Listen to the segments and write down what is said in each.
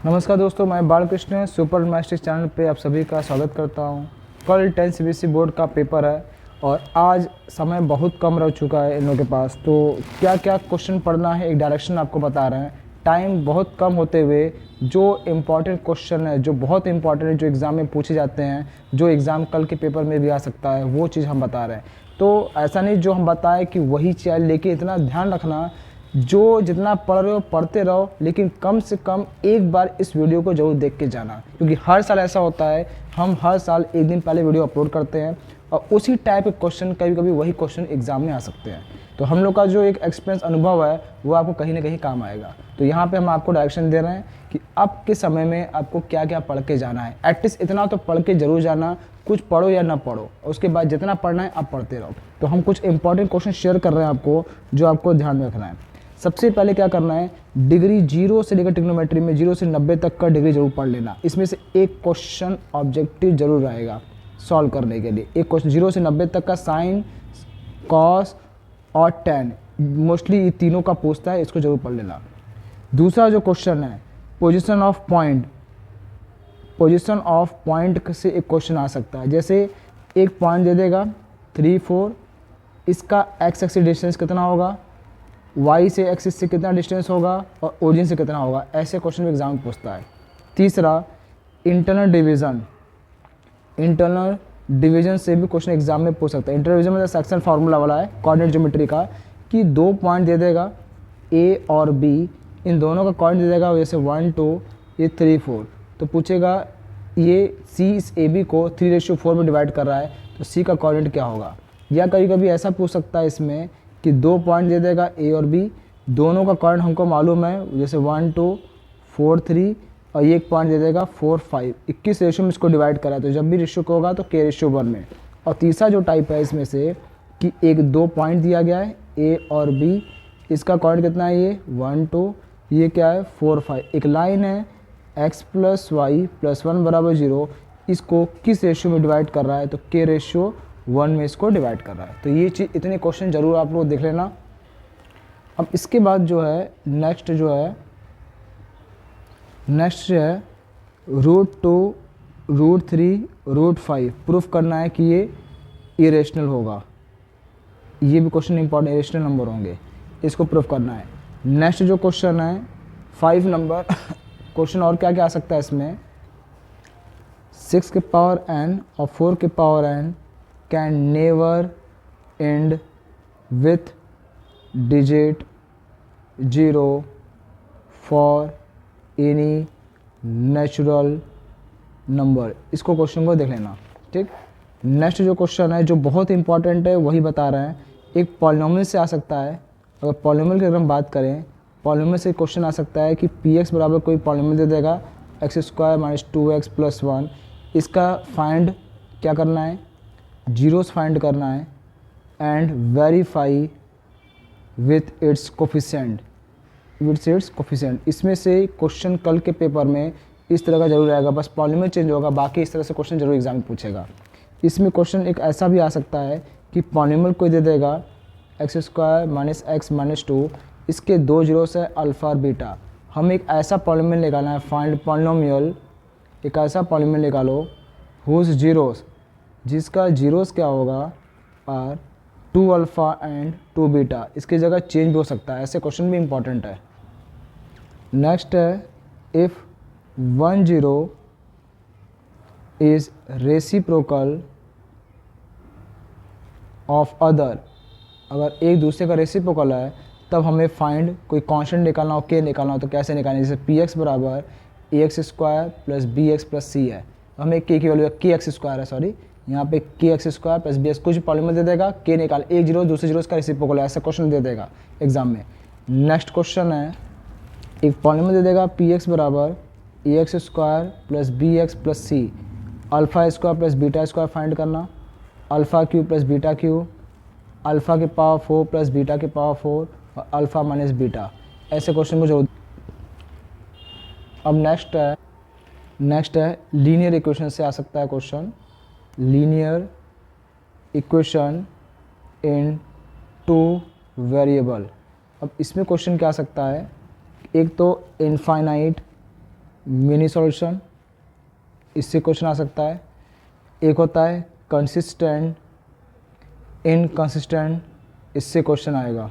नमस्कार दोस्तों, मैं बालकृष्ण सुपर मैस्टिक्स चैनल पे आप सभी का स्वागत करता हूं। कल 10 सीबीएसई बोर्ड का पेपर है और आज समय बहुत कम रह चुका है इन लोगों के पास। तो क्या क्या क्वेश्चन पढ़ना है, एक डायरेक्शन आपको बता रहे हैं। टाइम बहुत कम होते हुए जो इम्पॉर्टेंट क्वेश्चन है, जो बहुत इंपॉर्टेंट है, जो एग्ज़ाम में पूछे जाते हैं, जो एग्ज़ाम कल के पेपर में भी आ सकता है, वो चीज़ हम बता रहे हैं। तो ऐसा नहीं जो हम बताएं कि वही चीज़, लेकिन इतना ध्यान रखना, जो जितना पढ़ रहे हो पढ़ते रहो, लेकिन कम से कम एक बार इस वीडियो को जरूर देख के जाना, क्योंकि हर साल ऐसा होता है, हम हर साल एक दिन पहले वीडियो अपलोड करते हैं और उसी टाइप के क्वेश्चन, कभी कभी वही क्वेश्चन एग्जाम में आ सकते हैं। तो हम लोग का जो एक एक्सपीरियंस अनुभव है वो आपको कहीं ना कहीं काम आएगा। तो यहाँ पे हम आपको डायरेक्शन दे रहे हैं कि अब के समय में आपको क्या क्या पढ़ के जाना है। एटलीस्ट इतना तो पढ़ के जरूर जाना, कुछ पढ़ो या ना पढ़ो, उसके बाद जितना पढ़ना है आप पढ़ते रहो। तो हम कुछ इंपॉर्टेंट क्वेश्चन शेयर कर रहे हैं आपको, जो आपको ध्यान में रखना है। सबसे पहले क्या करना है, डिग्री 0 से लेकर ट्रिग्नोमेट्री में 0 से 90 तक का डिग्री जरूर पढ़ लेना। इसमें से एक क्वेश्चन ऑब्जेक्टिव जरूर रहेगा सॉल्व करने के लिए। एक क्वेश्चन 0 से 90 तक का साइन, कॉस और टेन, मोस्टली ये तीनों का पूछता है, इसको जरूर पढ़ लेना। दूसरा जो क्वेश्चन है, position of point, position of point से एक क्वेश्चन आ सकता है। जैसे एक पॉइंट दे देगा 3, 4, इसका एक्स एक्सिस डिस्टेंस कितना होगा, वाई से एक्सिस से कितना डिस्टेंस होगा और ओरिजिन से कितना होगा, ऐसे क्वेश्चन एग्जाम में पूछता है। तीसरा, इंटरनल डिवीज़न, इंटरनल डिवीज़न से भी क्वेश्चन एग्जाम में पूछ सकता है। इंटरनल डिवीज़न मतलब सेक्शन फार्मूला वाला है कोऑर्डिनेट ज्योमेट्री का, कि 2 पॉइंट दे देगा ए और बी, इन दोनों का कोऑर्डिनेट दे देगा, जैसे 1, 2, ये 3, 4, तो पूछेगा ये सी इस ए बी को 3:4 में डिवाइड कर रहा है, तो सी का कोऑर्डिनेट क्या होगा। या कभी कभी ऐसा पूछ सकता है इसमें कि 2 पॉइंट दे देगा ए और बी, दोनों का कोऑर्डिनेट हमको मालूम है, जैसे 1, 2, 4, 3, और ये एक पॉइंट दे देगा 4, 5, 21 रेशियो में इसको डिवाइड करा है, तो जब भी रेशियो को होगा तो k/1 में। और तीसरा जो टाइप है इसमें से कि एक 2 पॉइंट दिया गया है ए और बी, इसका कोऑर्डिनेट कितना है, ये 1, 2, ये क्या है 4, 5, एक लाइन है x + y + 1 = 0, इसको किस रेशियो में डिवाइड कर रहा है, तो k/1 में इसको डिवाइड कर रहा है। तो ये चीज़, इतने क्वेश्चन जरूर आप लोग देख लेना। अब इसके बाद जो है नेक्स्ट जो है √2, √3, √5 प्रूफ करना है कि ये इरेशनल होगा। ये भी क्वेश्चन इंपॉर्टेंट, इरेशनल नंबर होंगे, इसको प्रूफ करना है। नेक्स्ट जो क्वेश्चन है 5 नंबर क्वेश्चन, और क्या क्या आ सकता है इसमें, 6 के पावर n और 4 के power n can never and with digit 0 for any natural number. इसको क्वेश्चन को देख लेना, ठीक। नेक्स्ट जो क्वेश्चन है, जो बहुत इंपॉर्टेंट है, वही बता रहे हैं। एक पॉलिनोमियल से आ सकता है। अगर पॉलिनोमियल की अगर हम बात करें, पॉलिनोमियल से क्वेश्चन आ सकता है कि px बराबर कोई पॉलिनोमियल दे देगा x² - 2x + 1, इसका फाइंड क्या करना है, जीरोस फाइंड करना है and verify with its coefficient, इसमें से क्वेश्चन कल के पेपर में इस तरह का जरूर आएगा, बस पॉलिनोमियल चेंज होगा, बाकी इस तरह से क्वेश्चन जरूर एग्जाम में पूछेगा। इसमें क्वेश्चन एक ऐसा भी आ सकता है कि पॉलिनोमियल कोई दे देगा x² - x - 2, इसके 2 जीरोस है अल्फ़ा और बीटा। हम एक ऐसा पॉलिनोमियल निकालना है, फाइंड पॉलिनोमियल, एक ऐसा पॉलिनोमियल निकालो हुज जीरोस, जिसका जीरोस क्या होगा और 2 अल्फ़ा एंड 2 बीटा, इसकी जगह चेंज भी हो सकता है। ऐसे क्वेश्चन भी इंपॉर्टेंट है। नेक्स्ट है, if 1 0 is reciprocal of other, अगर एक दूसरे का रेसिप्रोकल है तब हमें फाइंड कोई कांस्टेंट निकालना हो, के निकालना हो, तो कैसे निकालें, जैसे px बराबर ax² + bx + c है, तो हमें k की वैल्यू kx² है, सॉरी, यहाँ पे kx² + bx, कुछ पॉलिनोमियल दे देगा, k निकाल, एक जीरो दूसरे जीरो का रेसिप्रोकल है, ऐसा क्वेश्चन दे देगा एग्जाम में। नेक्स्ट क्वेश्चन है, एक पॉलिनोमियल दे देगा px बराबर ax² + bx + c, α² + β² फाइंड करना, α³ + β³, अल्फ़ा के पावर 4 + बीटा के पावर 4 और अल्फ़ा - बीटा, ऐसे क्वेश्चन को जरूर। अब नेक्स्ट है लीनियर इक्वेशन से आ सकता है question, linear equation in 2 variable. अब इसमें क्वेश्चन क्या आ सकता है, एक तो इनफाइनाइट मिनी सॉल्यूशन, इससे क्वेश्चन आ सकता है। एक होता है कंसिस्टेंट, इनकंसिस्टेंट, इससे क्वेश्चन आएगा।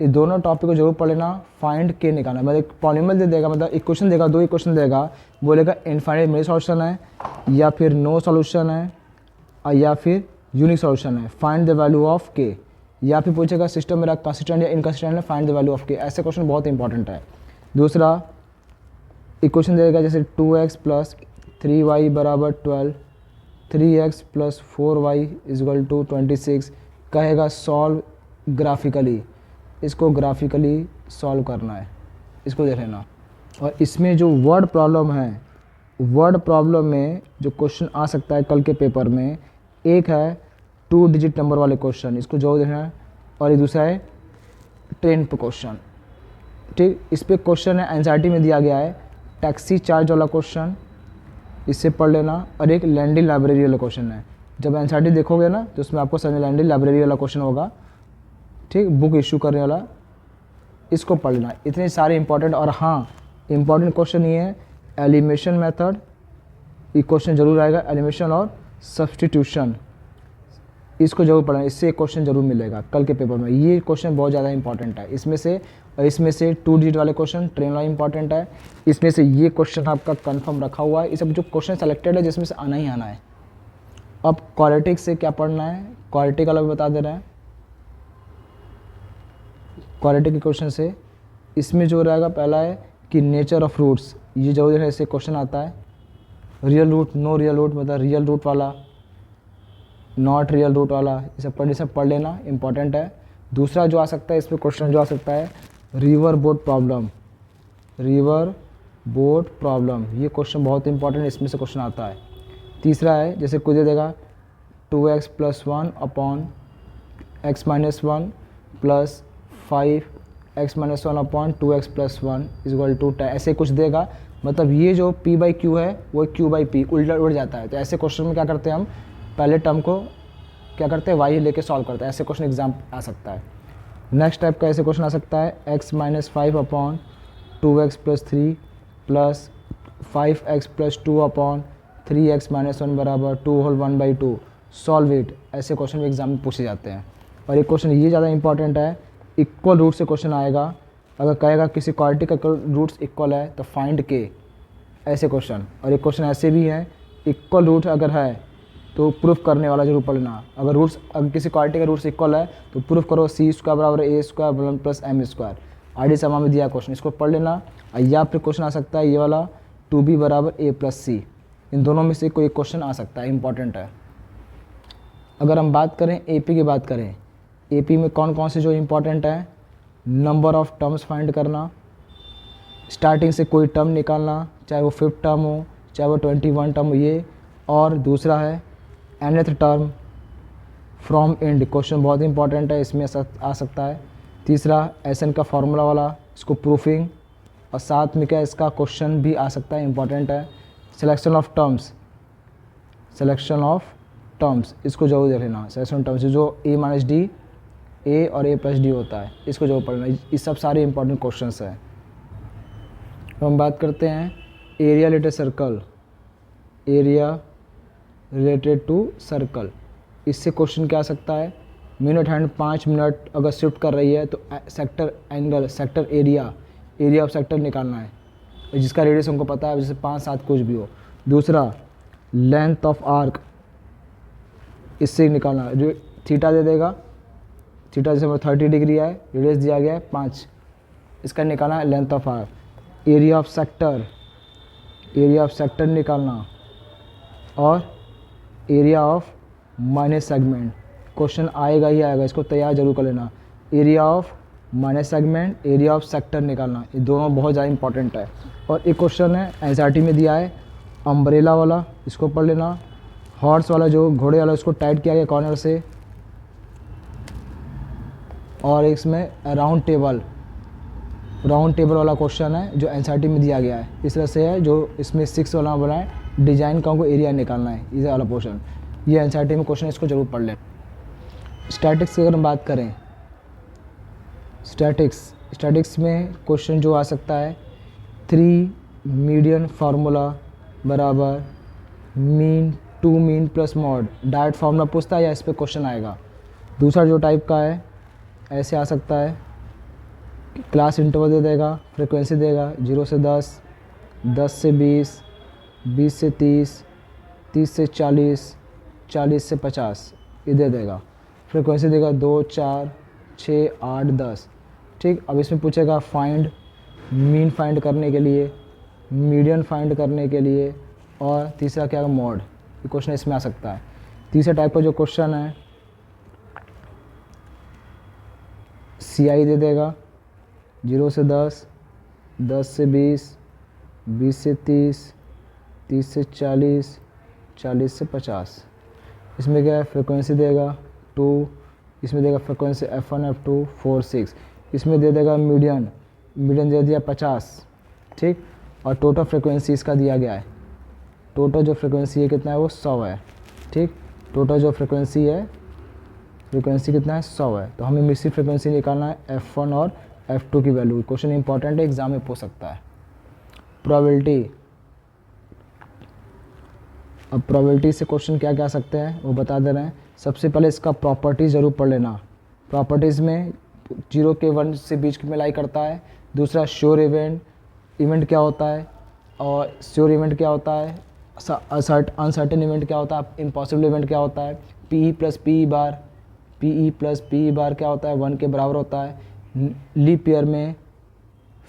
ये दोनों टॉपिक को जरूर पढ़ लेना। फाइंड के निकालना, मतलब एक पॉलिनोमियल दे देगा, मतलब इक्वेशन देगा, दो इक्वेशन देगा, बोलेगा इनफाइनाइट मिनी सॉल्यूशन है या फिर नो सॉल्यूशन है या फिर यूनिक सॉल्यूशन है, फाइंड द वैल्यू ऑफ के, या फिर पूछेगा सिस्टम मेरा कंसिस्टेंट या इनकंसिस्टेंट है, फाइंड द वैल्यू ऑफ के। ऐसे क्वेश्चन बहुत इंपॉर्टेंट है। दूसरा इक्वेशन देगा जैसे 2x + 3y = 12, 3x + 4y = 26, कहेगा सॉल्व ग्राफिकली, इसको ग्राफिकली सॉल्व करना है, इसको देख लेना। और इसमें जो वर्ड प्रॉब्लम है, वर्ड प्रॉब्लम में जो क्वेश्चन आ सकता है कल के पेपर में, एक है 2 डिजिट नंबर वाले क्वेश्चन, इसको जो देखना है, और एक दूसरा है 10 पे क्वेश्चन। ठीक, इस पे क्वेश्चन है एनसीईआरटी में दिया गया है, टैक्सी चार्ज वाला क्वेश्चन, इससे पढ़ लेना। और एक लैंडिंग लाइब्रेरी वाला क्वेश्चन है, जब एनसीईआरटी देखोगे ना तो उसमें आपको समझ लैंडिंग लाइब्रेरी वाला क्वेश्चन होगा, ठीक, बुक इशू करने वाला, इसको पढ़ लेना। इतने सारे इंपॉर्टेंट, और हाँ इंपॉर्टेंट क्वेश्चन ये है एलिमिनेशन मेथड, ये क्वेश्चन जरूर आएगा, एलिमिनेशन और सब्सटीट्यूशन, इसको जरूर पढ़ना, इससे एक क्वेश्चन जरूर मिलेगा कल के पेपर में। ये क्वेश्चन बहुत ज़्यादा इंपॉर्टेंट है इसमें से, और इसमें से 2 डिजिट वाले क्वेश्चन ट्रेन वाला इंपॉर्टेंट है, इसमें से ये क्वेश्चन आपका कंफर्म रखा हुआ है। ये सब जो क्वेश्चन सेलेक्टेड है जिसमें से आना ही आना है। अब क्वाड्रेटिक से क्या पढ़ना है, क्वाड्रेटिक वाला भी बता दे रहे हैं। क्वाड्रेटिक के क्वेश्चन से इसमें जो रहेगा, पहला है कि नेचर ऑफ रूट्स, ये जो है इससे क्वेश्चन आता है। Real root, no real root, मतलब रियल रूट वाला, नॉट रियल रूट वाला, ये सब पढ़ लेना, इंपॉर्टेंट है। दूसरा जो आ सकता है इसमें क्वेश्चन जो आ सकता है river boat problem, river boat problem, ये क्वेश्चन बहुत इंपॉर्टेंट है, इसमें से क्वेश्चन आता है। तीसरा है जैसे कुछ दे देगा 2x + 1 / x - 1 + 5x - 1 / 2x + 1 = 10, ऐसे कुछ देगा। मतलब ये जो p/q है वो q/p उल्ट जाता है। तो ऐसे क्वेश्चन में क्या करते हैं हम, पहले टर्म को क्या करते हैं y लेके सॉल्व करते हैं। ऐसे क्वेश्चन एग्जाम आ सकता है। नेक्स्ट टाइप का ऐसे क्वेश्चन आ सकता है x - 5 / 2x + 3 + 5x + 2 / 3x - 1 = 2 whole 1/2, solve it. ऐसे क्वेश्चन भी एग्जाम में पूछे जाते हैं। और एक क्वेश्चन ये ज़्यादा इंपॉर्टेंट है, इक्वल रूट से क्वेश्चन आएगा। अगर कहेगा किसी क्वाड्रेटिक का रूट्स इक्वल है तो फाइंड के, ऐसे क्वेश्चन। और एक क्वेश्चन ऐसे भी है, इक्वल रूट अगर है तो प्रूफ करने वाला जरूर पढ़ना। अगर किसी क्वाड्रेटिक का रूट्स इक्वल है तो प्रूफ करो c² = a² + m²। आरडी समा में दिया क्वेश्चन, इसको पढ़ लेना। या फिर क्वेश्चन आ सकता है ये वाला 2b = a + c, इन दोनों में से कोई क्वेश्चन आ सकता है, इंपॉर्टेंट है। अगर हम बात करें एपी की बात करें, एपी में कौन कौन से जो इंपॉर्टेंट है, नंबर ऑफ टर्म्स फाइंड करना, स्टार्टिंग से कोई टर्म निकालना, चाहे वो 5th टर्म हो चाहे वो 21 टर्म हो ये। और दूसरा है nth term from and, question बहुत इंपॉर्टेंट है, इसमें आ सकता है। तीसरा SN का फार्मूला वाला, इसको प्रूफिंग, और साथ में क्या इसका क्वेश्चन भी आ सकता है, इंपॉर्टेंट है। Selection of terms, selection of terms, इसको जरूर देख लेना। सिलेक्शन टर्म्स जो a - d, a और a + d होता है, इसको जरूर पढ़ना। ये सब सारे इंपॉर्टेंट क्वेश्चंस हैं। तो हम बात करते हैं area related circle, area related to circle, इससे क्वेश्चन क्या आ सकता है, मिनट हैंड 5 मिनट अगर शिफ्ट कर रही है तो sector angle, sector area of sector निकालना है, जिसका रेडियस हमको पता है, जैसे 5 7 कुछ भी हो। दूसरा लेंथ ऑफ आर्क, इससे निकालना, थीटा दे देगा, थीटा जैसे 30 डिग्री है, रेडियस दिया गया है 5, इसका निकालना है length of arc. Area of sector निकालना, और area of minus segment, question आएगा ही आएगा, इसको तैयार जरूर कर लेना। Area of minus segment, area of sector निकालना, ये दोनों बहुत ज़्यादा इंपॉर्टेंट है। और एक क्वेश्चन है एनसीईआरटी में दिया है अम्ब्रेला वाला, इसको पढ़ लेना। हॉर्स वाला जो घोड़े वाला, उसको टाइट किया गया कॉर्नर से। और इसमें राउंड टेबल वाला क्वेश्चन है जो एनसीईआरटी में दिया गया है, इस तरह से है, जो इसमें 6 वाला बना है, डिजाइन का हमको एरिया निकालना है, ये वाला पोर्शन, ये एनसीईआरटी में क्वेश्चन, इसको जरूर पढ़ लें। स्टैटिक्स की अगर हम बात करें, स्टैटिक्स में क्वेश्चन जो आ सकता है 3 मीडियन फार्मूला बराबर mean to mean plus mode. Direct formula पूछता है या इस पर क्वेश्चन आएगा। दूसरा जो टाइप का है ऐसे आ सकता है, क्लास इंटरवल दे देगा, फ्रिक्वेंसी देगा 0 से 10, 10 से 20, 20 से 30, 30 से 40, 40 से 50 ये दे देगा। फ्रिक्वेंसी देगा 2, 4, 6, 8, 10। ठीक, अब इसमें पूछेगा फाइंड मीन फाइंड करने के लिए, मीडियन फाइंड करने के लिए, और तीसरा क्या है मॉड। ये क्वेश्चन इसमें आ सकता है। तीसरा टाइप का जो क्वेश्चन है CI दे देगा 0 से 10, 10 से 20, 20 से 30, 30 से 40, 40 से 50। इसमें क्या है फ्रिक्वेंसी देगा 2, इसमें देगा फ्रिक्वेंसी F1, F2, 4, 6। इसमें दे देगा मीडियन, मीडियन दे दिया 50। ठीक, और टोटल फ्रिक्वेंसी इसका दिया गया है, टोटल जो फ्रिक्वेंसी है कितना है वो 100 है। ठीक, टोटल जो फ्रिक्वेंसी है, फ्रिक्वेंसी कितना है 100 है। तो हमें मिक्सी फ्रिक्वेंसी निकालना है F1 और F2 की वैल्यू। क्वेश्चन इंपॉर्टेंट है, एग्जाम में पूछ सकता है। प्रोबेबिलिटी, अब प्रोबेबिलिटी से क्वेश्चन क्या क्या आ सकते हैं वो बता दे रहे हैं। सबसे पहले इसका प्रॉपर्टीज़ ज़रूर पढ़ लेना। प्रॉपर्टीज़ में 0 के 1 से बीच में लाई करता है। दूसरा श्योर इवेंट, इवेंट क्या होता है, और श्योर इवेंट क्या होता है, अनसर्टेन इवेंट क्या होता है, इम्पॉसिबल इवेंट क्या होता है, PE प्लस PE बार, PE प्लस PE बार क्या होता है 1 के बराबर होता है। लीप ईयर में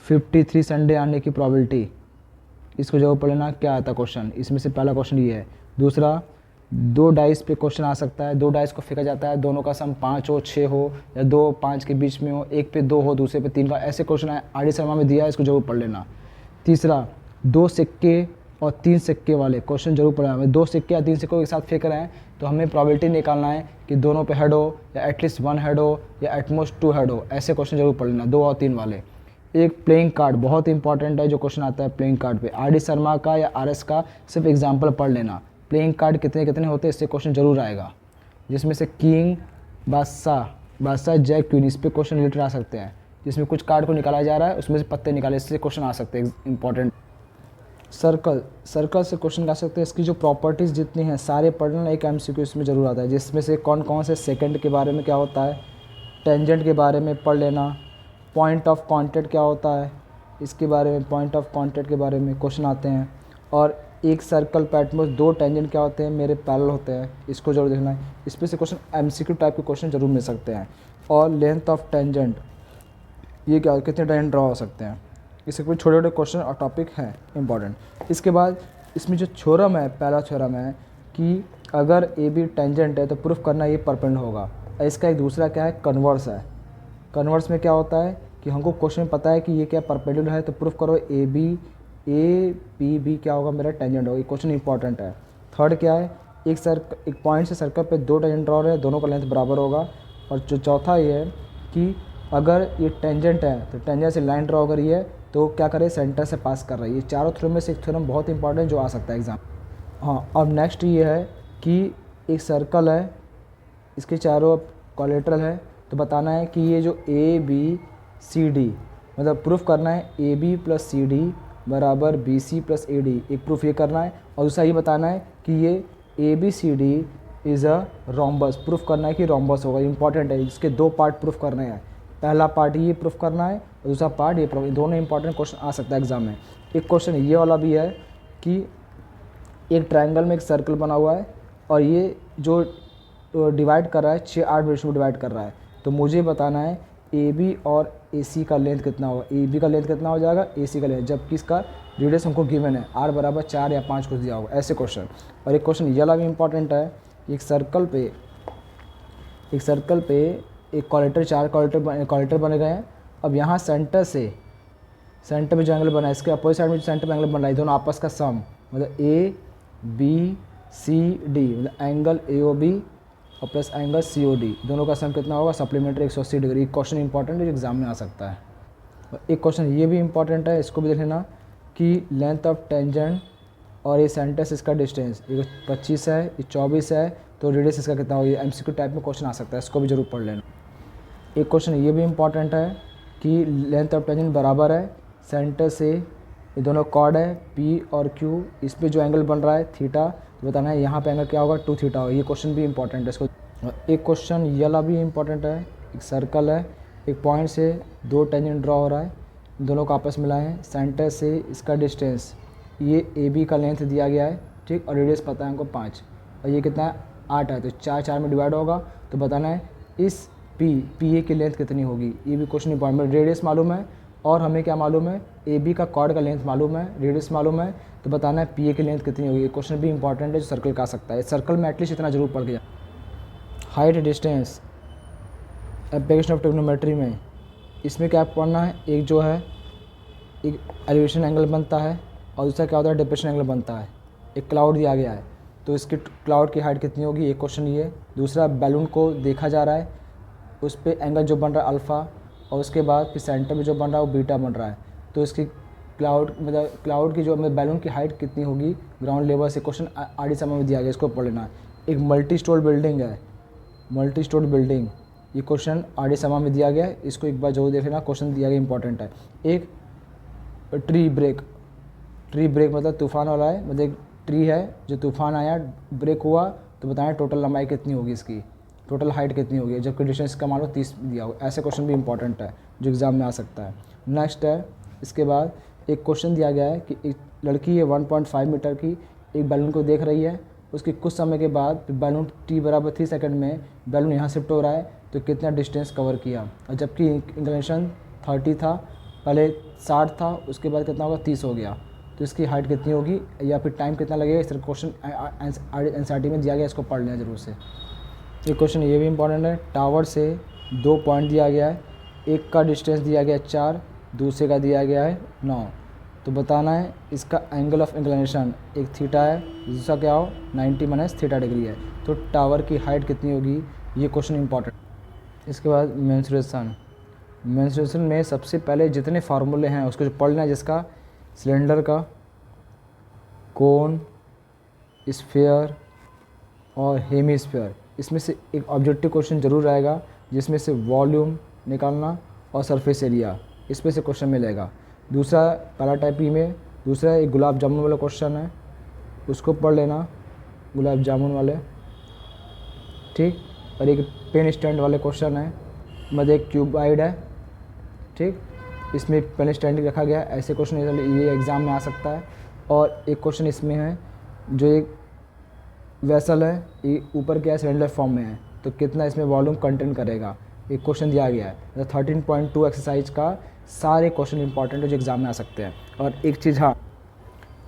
53 संडे आने की प्रोबेबिलिटी, इसको जवाब पढ़ लेना क्या आता क्वेश्चन। इसमें से पहला क्वेश्चन ये है। दूसरा 2 डाइस पे क्वेश्चन आ सकता है। 2 डाइस को फेंका जाता है, दोनों का सम 5 हो, 6 हो, या 2 5 के बीच में हो, एक पे 2 हो, दूसरे पे 3 का, ऐसे क्वेश्चन है RD शर्मा में दिया है, इसको जरूर पढ़ लेना। तीसरा 2 सिक्के और 3 सिक्के वाले क्वेश्चन जरूर पढ़ना है। 2 सिक्के या 3 सिक्कों के साथ फेंक रहे हैं तो हमें प्रोबेबिलिटी निकालना है कि दोनों पे हेड हो, या एटलीस्ट 1 हेड हो, या एटमोस्ट 2 हेड हो। ऐसे क्वेश्चन जरूर पढ़ लेना 2 और 3 वाले। एक प्लेइंग कार्ड बहुत इंपॉर्टेंट है, जो क्वेश्चन आता है प्लेइंग कार्ड पे, RD शर्मा का या RS का सिर्फ एग्जाम्पल पढ़ लेना। प्लेइंग कार्ड कितने कितने होते हैं इससे क्वेश्चन जरूर आएगा, जिसमें से किंग, बादशाह, जैक, क्वीन, इस पर क्वेश्चन रिलेटेड आ सकते हैं। जिसमें कुछ कार्ड को निकाला जा रहा है उसमें से पत्ते निकाले, इससे क्वेश्चन आ सकते हैं इंपॉर्टेंट। सर्कल से क्वेश्चन आ सकते हैं। इसकी जो प्रॉपर्टीज़ जितनी हैं सारे पढ़ना, एक MCQ इसमें जरूर आता है, जिसमें से कौन कौन से सेकंड के बारे में क्या होता है, टेंजेंट के बारे में पढ़ लेना, पॉइंट ऑफ कांटेक्ट क्या होता है इसके बारे में, पॉइंट ऑफ कांटेक्ट के बारे में क्वेश्चन आते हैं। और एक सर्कल पे एटमोस्ट 2 टेंजेंट क्या होते हैं, मेरे पैरेलल होते हैं, इसको जरूर देखना है। इस पर से क्वेश्चन MCQ टाइप के क्वेश्चन जरूर मिल सकते हैं। और लेंथ ऑफ टेंजेंट, ये क्या, कितने टेंजेंट ड्रॉ हो सकते हैं, इससे कुछ छोटे छोटे क्वेश्चन और टॉपिक हैं इंपॉर्टेंट। इसके बाद इसमें जो थ्योरम है, पहला थ्योरम है कि अगर AB टेंजेंट है तो प्रूफ करना ये परपेंड होगा। इसका एक दूसरा क्या है, कन्वर्स है। कन्वर्स में क्या होता है कि हमको क्वेश्चन में पता है कि ये क्या परपेंडिकुलर है, तो प्रूफ करो APB क्या होगा, मेरा टेंजेंट होगा। ये क्वेश्चन इंपॉर्टेंट है। थर्ड क्या है, एक पॉइंट से सर्कल पे 2 टेंजेंट ड्रॉ रहे हैं, दोनों का लेंथ बराबर होगा। और जो चौथा ये है कि अगर ये टेंजेंट है तो टेंजेंट से लाइन ड्रॉ करी है तो क्या करे, सेंटर से पास कर रही है। ये चारों थ्योरम में से एक थ्योरम बहुत इंपॉर्टेंट जो आ सकता है एग्जाम। हाँ, अब नेक्स्ट ये है कि एक सर्कल है, इसके चारों कोलेटरल है, तो बताना है कि ये जो ABCD, मतलब प्रूफ करना है AB प्लस CD बराबर BC प्लस AD, एक प्रूफ ये करना है। और दूसरा ये बताना है कि ये ABCD is a rhombus, proof करना है कि रोम्बस होगा। इंपॉर्टेंट है, इसके 2 पार्ट प्रूफ करने हैं। पहला पार्ट ये प्रूफ करना है और दूसरा पार्ट ये प्रूफ, दोनों इंपॉर्टेंट क्वेश्चन आ सकता है एग्जाम में। एक क्वेश्चन ये वाला भी है कि एक ट्रायंगल में एक सर्कल बना हुआ है और ये जो डिवाइड कर रहा है 6-8 मिनट में डिवाइड कर रहा है, तो मुझे बताना है AB और AC का लेंथ कितना होगा। AB का लेंथ कितना हो जाएगा, AC का लेंथ, जबकि इसका रेडियस हमको गिवन है R बराबर 4 या 5 कुछ दिया होगा, ऐसे क्वेश्चन। और एक क्वेश्चन ये वाला भी इंपॉर्टेंट है, एक सर्कल पे एक कोलेटर, 4 कोलेटर बने गए हैं। अब यहाँ सेंटर में जो एंगल बना है, इसके अपोजिट साइड में जो सेंटर में एंगल बन रहा है, दोनों आपस का सम, मतलब ABCD, मतलब एंगल AOB और प्लस एंगल COD, दोनों का सम कितना होगा, सप्लीमेंट्री 180 डिग्री। क्वेश्चन इंपॉर्टेंट है, एग्जाम में आ सकता है। एक क्वेश्चन ये भी इंपॉर्टेंट है, इसको भी देख लेना कि लेंथ ऑफ टेंजेंट और ये सेंटर से इसका डिस्टेंस, ये 25 है, ये 24 है, तो रेडियस इसका कितना होगा। MCQ टाइप में क्वेश्चन आ सकता है, इसको भी जरूर पढ़ लेना। एक क्वेश्चन ये भी इंपॉर्टेंट है कि लेंथ ऑफ टेंजेंट बराबर है सेंटर से ये दोनों कॉर्ड है P और Q, इस पे जो एंगल बन रहा है थीटा, तो बताना है यहाँ पे एंगल क्या होगा 2 थीटा होगा। ये क्वेश्चन भी इंपॉर्टेंट है इसको। एक क्वेश्चन ये वाला भी इंपॉर्टेंट है, एक सर्कल है, एक पॉइंट से 2 टेंजेंट ड्रॉ हो रहा है, दोनों को आपस मिलाए हैं, सेंटर से इसका डिस्टेंस ये AB का लेंथ दिया गया है, ठीक, और रेडियस पता है हमको 5, और ये कितना है 8 है, तो 4 में डिवाइड होगा, तो बताना है इस PA की लेंथ कितनी होगी। ये भी क्वेश्चन इंपॉर्टेंट, रेडियस मालूम है और हमें क्या मालूम है AB का कॉर्ड का लेंथ मालूम है, रेडियस मालूम है, तो बताना है PA की लेंथ कितनी होगी। ये क्वेश्चन भी इंपॉर्टेंट है जो सर्कल का आ सकता है। सर्कल में एटलीस्ट इतना जरूर पढ़ गया। Height distance application of trigonometry में इसमें क्या पढ़ना है, एक जो है एक एलिवेशन एंगल बनता है और दूसरा क्या होता है डिप्रेशन एंगल बनता है। एक क्लाउड दिया गया है तो इसकी क्लाउड की हाइट कितनी होगी, एक क्वेश्चन ये। दूसरा बैलून को देखा जा रहा है, उस पर एंगल जो बन रहा है अल्फ़ा, और उसके बाद फिर सेंटर में जो बन रहा है वो बीटा बन रहा है, तो इसकी क्लाउड मतलब क्लाउड की जो बैलून की हाइट कितनी होगी ग्राउंड लेवल से। क्वेश्चन आड़ी समय में दिया गया, इसको पढ़ लेना। एक मल्टी स्टोर बिल्डिंग है, मल्टी स्टोर बिल्डिंग, ये क्वेश्चन आड़ी समय में दिया गया है, इसको एक बार जरूर देख लेना, क्वेश्चन दिया गया इंपॉर्टेंट है। एक ट्री ब्रेक मतलब तूफान वाला है, मतलब एक ट्री है जो तूफान आया ब्रेक हुआ, तो बताएं टोटल लंबाई कितनी होगी इसकी, टोटल हाइट कितनी होगी, जबकि डिस्टेंस का मान लो 30 दिया होगा। ऐसे क्वेश्चन भी इंपॉर्टेंट है जो एग्ज़ाम में आ सकता है। नेक्स्ट है, इसके बाद एक क्वेश्चन दिया गया है कि एक लड़की है 1.5 मीटर की, एक बैलून को देख रही है, उसके कुछ समय के बाद बैलून t बराबर 3 सेकंड में बैलून यहाँ शिफ्ट हो रहा है, तो कितना डिस्टेंस कवर किया, और जबकि इंक्लिनेशन 30 था, पहले 60 था, उसके बाद कितना होगा 30 हो गया, तो इसकी हाइट कितनी होगी या फिर टाइम कितना लगेगा। इस तरह क्वेश्चन NCERT में दिया गया, इसको पढ़ लेना जरूर से। एक क्वेश्चन ये भी इंपॉर्टेंट है, टावर से 2 पॉइंट दिया गया है, एक का डिस्टेंस दिया गया है 4, दूसरे का दिया गया है 9, तो बताना है इसका एंगल ऑफ इंक्लिनेशन एक थीटा है, दूसरा क्या हो 90 माइनस थीटा डिग्री है, तो टावर की हाइट कितनी होगी, ये क्वेश्चन इंपॉर्टेंट। इसके बाद मेंस्ट्रुएशन में सबसे पहले जितने फार्मूले हैं उसको पढ़ लेना, जिसका सिलेंडर का, कोन, स्फीयर और हेमीस्फीयर, इसमें से एक ऑब्जेक्टिव क्वेश्चन जरूर आएगा, जिसमें से वॉल्यूम निकालना और सरफेस एरिया, इसमें से क्वेश्चन मिलेगा। दूसरा पहला टाइप ई में, दूसरा एक गुलाब जामुन वाला क्वेश्चन है, उसको पढ़ लेना, गुलाब जामुन वाले, ठीक। और एक पेन स्टैंड वाले क्वेश्चन है, मतलब एक क्यूबाइड है, ठीक, इसमें पेन स्टैंड रखा गया है, ऐसे क्वेश्चन ये एग्ज़ाम में आ सकता है। और एक क्वेश्चन इसमें है जो एक वेसल है, ये ऊपर क्या है सिलेंडर फॉर्म में है, तो कितना इसमें वॉल्यूम कंटेन करेगा, एक क्वेश्चन दिया गया है। 13.2 एक्सरसाइज का सारे क्वेश्चन इंपॉर्टेंट है जो एग्ज़ाम में आ सकते हैं। और एक चीज़ हाँ,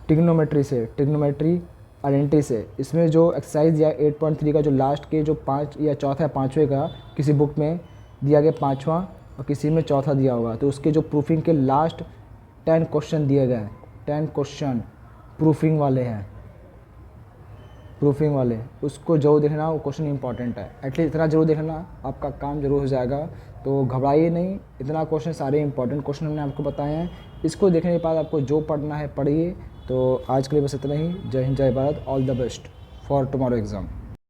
ट्रिग्नोमेट्री आइडेंटिटी से, इसमें जो एक्सरसाइज दिया 8.3 का जो लास्ट के जो 5 या चौथा या 5वें का किसी बुक में दिया गया 5वां और किसी में चौथा दिया होगा, तो उसके जो प्रूफिंग के लास्ट 10 क्वेश्चन दिए गए हैं, 10 क्वेश्चन प्रूफिंग वाले, उसको जरूर देखना, वो क्वेश्चन इंपॉर्टेंट है। एटलीस्ट इतना जरूर देखना, आपका काम जरूर हो जाएगा, तो घबराइए नहीं, इतना क्वेश्चन सारे इंपॉर्टेंट क्वेश्चन हमने आपको बताए हैं। इसको देखने के बाद आपको जो पढ़ना है पढ़िए। तो आज के लिए बस इतना ही। जय हिंद, जय Bharat, all the best for tomorrow exam.